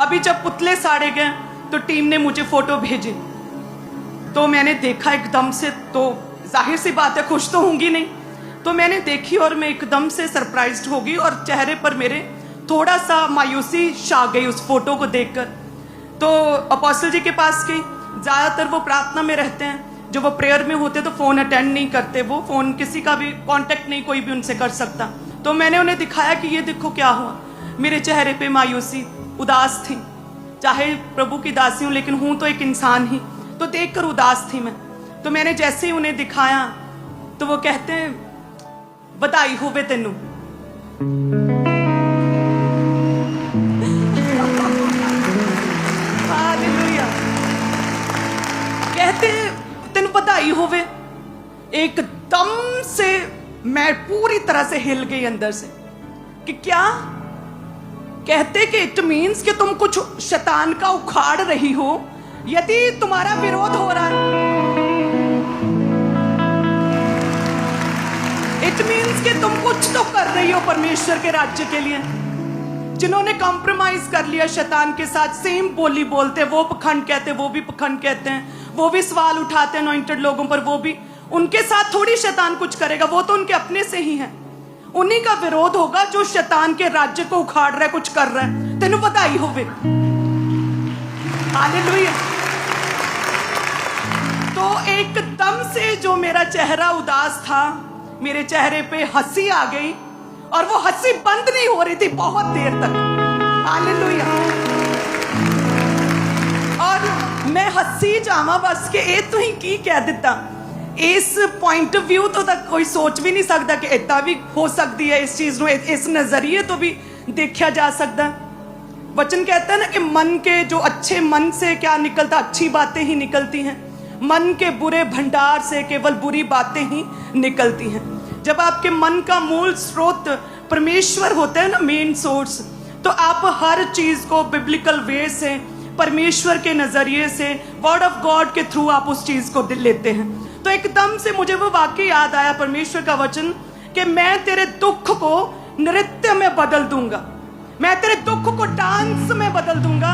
अभी जब पुतले साड़े गए तो टीम ने मुझे फोटो भेजी, तो मैंने देखा एकदम से, तो जाहिर सी बात है खुश तो होंगी नहीं, तो मैंने देखी और मैं एकदम से सरप्राइज्ड हो गई और चेहरे पर मेरे थोड़ा सा मायूसी छा गई उस फोटो को देखकर। तो अपोस्टल जी के पास गई, ज़्यादातर वो प्रार्थना में रहते हैं, जब वो प्रेयर में होते तो फ़ोन अटेंड नहीं करते, वो फ़ोन किसी का भी कांटेक्ट नहीं कोई भी उनसे कर सकता। तो मैंने उन्हें दिखाया कि ये देखो क्या हुआ, मेरे चेहरे पे मायूसी, उदास थी, चाहे प्रभु की दासी हूँ लेकिन हूँ तो एक इंसान ही, तो देखकर उदास थी मैं। तो मैंने जैसे ही उन्हें दिखाया तो वो कहते हैं बधाई होवे तेनू। हालेलुया। कहते तेनू बधाई होवे। एकदम से मैं पूरी तरह से हिल गई अंदर से कि क्या कहते कि इट मीन्स कि तुम कुछ शैतान का उखाड़ रही हो, यदि तुम्हारा विरोध हो रहा है, इट मीन्स कि तुम कुछ तो कर रही हो परमेश्वर के राज्य के लिए। जिन्होंने कॉम्प्रोमाइज कर लिया शैतान के साथ, सेम बोली बोलते, वो पखंड कहते, वो भी पखंड कहते हैं, वो भी सवाल उठाते हैं अनॉइंटेड लोगों पर, वो भी, उनके साथ थोड़ी शैतान कुछ करेगा, वो तो उनके अपने से ही है। उन्हीं का विरोध होगा जो शैतान के राज्य को उखाड़ रहा है, कुछ कर रहा है। तेनू बधाई होवे। हालेलुया। तो एकदम से जो मेरा चेहरा उदास था, मेरे चेहरे पे हंसी आ गई और वो हंसी बंद नहीं हो रही थी बहुत देर तक। हालेलुया। और मैं हंसी जावा बस के ए तू ही की कह दिता। इस पॉइंट ऑफ व्यू तो तक कोई सोच भी नहीं सकता कि इतना भी हो सकती है, इस चीज को इस नजरिए तो भी देखा जा सकता। वचन कहता है ना कि मन के जो अच्छे मन से क्या निकलता, अच्छी बातें ही निकलती हैं, मन के बुरे भंडार से केवल बुरी बातें ही निकलती हैं। जब आपके मन का मूल स्रोत परमेश्वर होता है ना, मेन सोर्स, तो आप हर चीज को बिब्लिकल वे से, परमेश्वर के नजरिए से, वर्ड ऑफ गॉड के थ्रू आप उस चीज को लेते हैं। तो एकदम से मुझे वो वाक्य याद आया, परमेश्वर का वचन, कि मैं तेरे दुख को नृत्य में बदल दूंगा, मैं तेरे दुख को डांस में बदल दूंगा,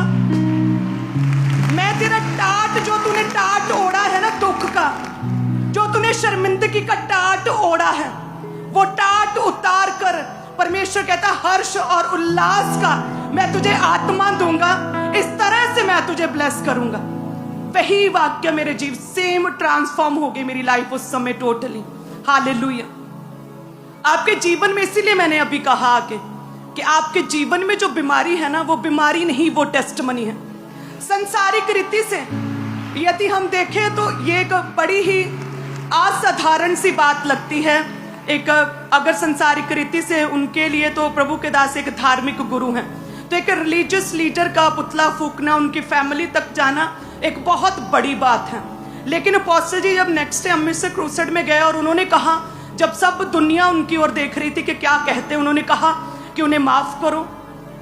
मैं तेरा टाट, जो तूने टाट ओढ़ा है ना दुख का, जो तूने शर्मिंदगी का टाट ओढ़ा है, वो टाट उतार कर परमेश्वर कहता हर्ष और उल्लास का मैं तुझे आत्मा दूंगा, इस तरह से मैं तुझे ब्लेस करूंगा। वही वाक्य मेरे जीव सेम ट्रांसफॉर्म हो गई मेरी लाइफ उस समय टोटली। हालेलुया। आपके जीवन में, इसीलिए मैंने अभी कहा कि आपके जीवन में जो बीमारी है ना, वो बीमारी नहीं, वो टेस्टमनी है। संसारिक रीति से यदि हम देखें तो ये एक बड़ी ही असाधारण सी बात लगती है। एक अगर संसारिक रीति से उनके लिए तो प्रभु के दास एक धार्मिक गुरु हैं, तो एक रिलीजियस लीडर का पुतला फूकना, उनकी फैमिली तक जाना एक बहुत बड़ी बात है। लेकिन अपोस्टल जी जब नेक्स्ट डे अमृतसर क्रूसेड में गए और उन्होंने कहा, जब सब दुनिया उनकी ओर देख रही थी कि क्या कहते, उन्होंने कहा कि उन्हें माफ करो,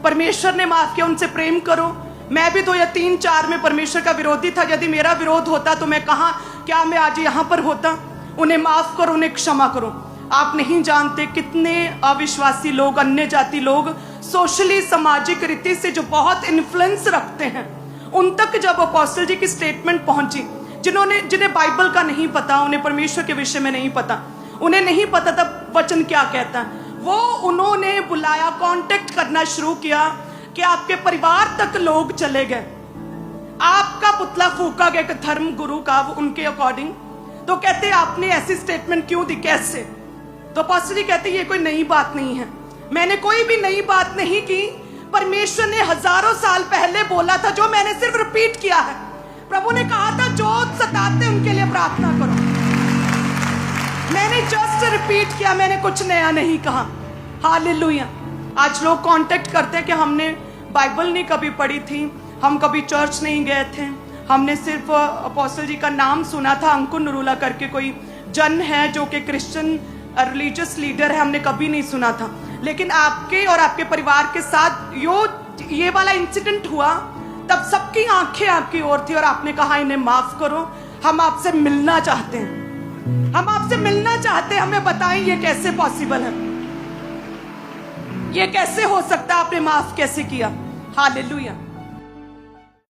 परमेश्वर ने माफ किया, उनसे प्रेम करो। मैं भी 2 या 3 4 में परमेश्वर का विरोधी था, यदि मेरा विरोध होता तो मैं कहा, क्या मैं आज यहाँ पर होता। उन्हें माफ करो, उन्हें क्षमा करो। आप नहीं जानते कितने अविश्वासी लोग, अन्य जाति लोग, सोशली सामाजिक रीति से जो बहुत इन्फ्लुएंस रखते हैं, उन तक जब अपोस्टल जी की स्टेटमेंट पहुंची, जिन्हें बाइबल का नहीं पता, उन्हें परमेश्वर के विषय में नहीं पता, उन्हें नहीं पता तब वचन क्या कहता है, वो उन्होंने बुलाया, कांटेक्ट करना शुरू किया कि आपके परिवार तक लोग चले गए, आपका पुतला फूका गया एक धर्म गुरु का, उनके अकॉर्डिंग। तो कहते आपने ऐसी स्टेटमेंट क्यों दी, कैसे? तो अपोस्टल जी कहते ये कोई नई बात नहीं है, मैंने कोई भी नई बात नहीं की, परमेश्वर ने हजारों साल पहले बोला था, जो मैंने सिर्फ रिपीट किया है। प्रभु ने कहा था जो सताते उनके लिए प्रार्थना करो, मैंने जस्ट रिपीट किया, मैंने कुछ नया नहीं कहा। हालेलुया। आज लोग कांटेक्ट करते हैं कि हमने बाइबल नहीं कभी पढ़ी थी, हम कभी चर्च नहीं गए थे, हमने सिर्फ अपोस्टल जी का नाम सुना था, अंकुर नरूला करके कोई जन है जो कि क्रिश्चियन रिलीजियस लीडर है, हमने कभी नहीं सुना था। लेकिन आपके और आपके परिवार के साथ ये वाला इंसिडेंट हुआ, तब सबकी आंखें आपकी ओर थी और आपने कहा इन्हें माफ करो, हम आपसे मिलना चाहते हैं, हम आपसे मिलना चाहते हैं, हमें बताएं ये कैसे पॉसिबल है, ये कैसे हो सकता है, आपने माफ कैसे किया। हालेलुया।